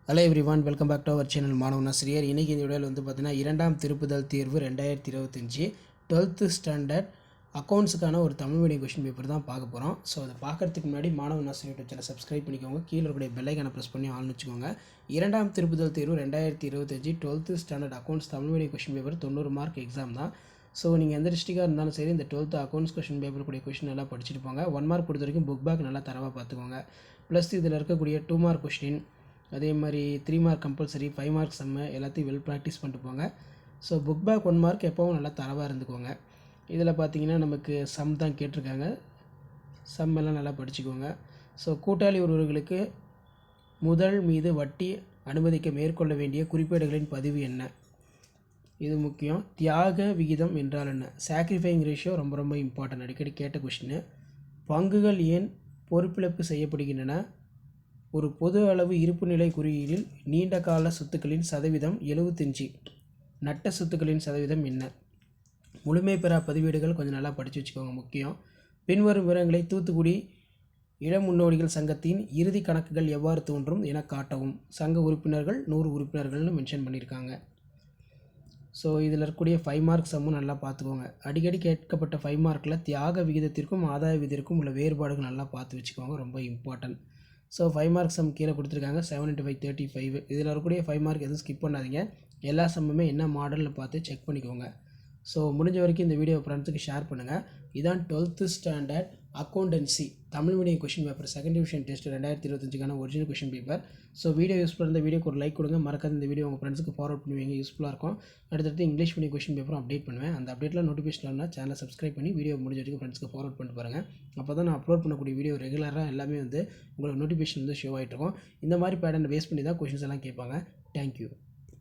Hello everyone, welcome back to our channel மாணவன் ஆசிரியர். இன்றைக்கி இந்த வீடியோவில் வந்து பார்த்தீங்கன்னா இரண்டாம் திருப்புதல் தேர்வு 2025 12th ஸ்டாண்டர்ட் அக்கௌண்ட்ஸுக்கான ஒரு தமிழ் மீடியம் கொஷின் பேப்பர் தான் பார்க்க போகிறோம். ஸோ அதை பார்க்குறதுக்கு முன்னாடி மாணவன் ஆசிரியர் யூடியூப் சேனல் சப்ஸ்கிரைப் பண்ணிக்கோங்க. கீழே இருக்கக்கூடிய பெல்லைக்கான ப்ரெஸ் பண்ணி ஆள்னு வச்சுக்கோங்க. இரண்டாம் திருப்புதல் தேர்வு 2025 12th standard accounts Tamil medium question paper 90 mark exam தான். ஸோ நீங்கள் எந்த டிஸ்ட்ரிக்டாக இருந்தாலும் சரி இந்த 12th அக்கௌண்ட்ஸ் கொஷின் பேப்பர் கூடிய கொஷின் நல்லா படிச்சுட்டு போங்க. 1 மார்க் பொறுத்த வரைக்கும் புக் பேக் நல்லா தரவாக பார்த்துக்கோங்க. ப்ளஸ் இதில் இருக்கக்கூடிய 2 மார்க் கொஸ்டின், அதே மாதிரி 3 மார்க் கம்பல்சரி, 5 மார்க் செம்மு எல்லாத்தையும் வெல் ப்ராக்டிஸ் பண்ணிட்டு போங்க. ஸோ புக் பேக் 1 மார்க் எப்போவும் நல்லா தரவாக இருந்துக்கோங்க. இதில் பார்த்தீங்கன்னா நமக்கு சம் தான் கேட்டிருக்காங்க. சம் எல்லாம் நல்லா படிச்சுக்கோங்க. ஸோ கூட்டாளி ஒருவர்களுக்கு முதல் மீது வட்டி அனுமதிக்க மேற்கொள்ள வேண்டிய குறிப்பேடுகளின் பதிவு என்ன? இது முக்கியம். தியாக விகிதம் என்றால் என்ன? சாக்ரிஃபைங் ரேஷியோ ரொம்ப ரொம்ப இம்பார்ட்டன்ட், அடிக்கடி கேட்ட கொஷின். பங்குகள் ஏன் பொறுப்பிழப்பு செய்யப்படுகின்றன? ஒரு பொது அளவு இருப்புநிலை குறியீடில் நீண்ட கால சொத்துக்களின் சதவீதம் 75, நட்ட சொத்துக்களின் சதவீதம் என்ன? முழுமை பெறா பதிவேடுகள் கொஞ்சம் நல்லா படித்து வச்சுக்கோங்க, முக்கியம். பின்வரும் விவரங்களை தூத்துக்குடி இளமுன்னோடிகள் சங்கத்தின் இறுதி கணக்குகள் எவ்வாறு தோன்றும் என காட்டவும். சங்க உறுப்பினர்கள் 100 உறுப்பினர்கள்னு மென்ஷன் பண்ணியிருக்காங்க. ஸோ இதில் இருக்கக்கூடிய 5 மார்க் சம்மும் நல்லா பார்த்துக்கோங்க. அடிக்கடி கேட்கப்பட்ட 5 மார்க்கில் தியாக விகிதத்திற்கும் ஆதாய விகிதத்திற்கும் உள்ள வேறுபாடுகள் நல்லா பார்த்து வச்சுக்கோங்க, ரொம்ப இம்பார்ட்டன்ட். ஸோ 5 மார்க் சம் கீழே கொடுத்துருக்காங்க. 7 × 5 35. இதில் இருக்கக்கூடிய 5 மார்க் எதுவும் ஸ்கிப் பண்ணாதீங்க. எல்லா சம்முமே என்ன மாடல்னு பார்த்து செக் பண்ணிக்கோங்க. ஸோ முடிஞ்ச வரைக்கும் இந்த வீடியோ ஃப்ரெண்ட்ஸுக்கு ஷேர் பண்ணுங்கள். இதான் 12th standard accountancy Tamil medium question paper second division test 2025க்கான original question paper. So video யூஸ்ஃபுல்லாக இருந்த வீடியோக்கு ஒரு லைக் கொடுங்க. மறக்காத இந்த வீடியோ உங்கள் ஃப்ரெண்ட்ஸுக்கு ஃபார்வர்ட் பண்ணுவீங்க, யூஸ்ஃபுல்லாக இருக்கும். அடுத்தடுத்து இங்கிலீஷ் மீடியம் கொஷின் பேப்பரும் அப்டேட் பண்ணுவேன். அந்த அப்டேட்டில் நோட்டிஃபிகேஷன் வரணும்னா சேனலை சப்ஸ்கிரைப் பண்ணி வீடியோ முடிஞ்ச வரைக்கும் ஃப்ரெண்ட்ஸ்க்கு ஃபார்வர்ட் பண்ணிட்டு பாருங்கள். அப்போ தான் நான் அப்லோட் பண்ணக்கூடிய வீடியோ ரெகுலராக எல்லாமே உங்களுக்கு நோட்டிஃபிகேஷன் ஷோ ஆகிட்டு இருக்கும். இந்த மாதிரி பேட்டர்னை பேஸ் பண்ணி தான் கொஷின்ஸ் எல்லாம் கேட்பாங்க. தேங்க்யூ.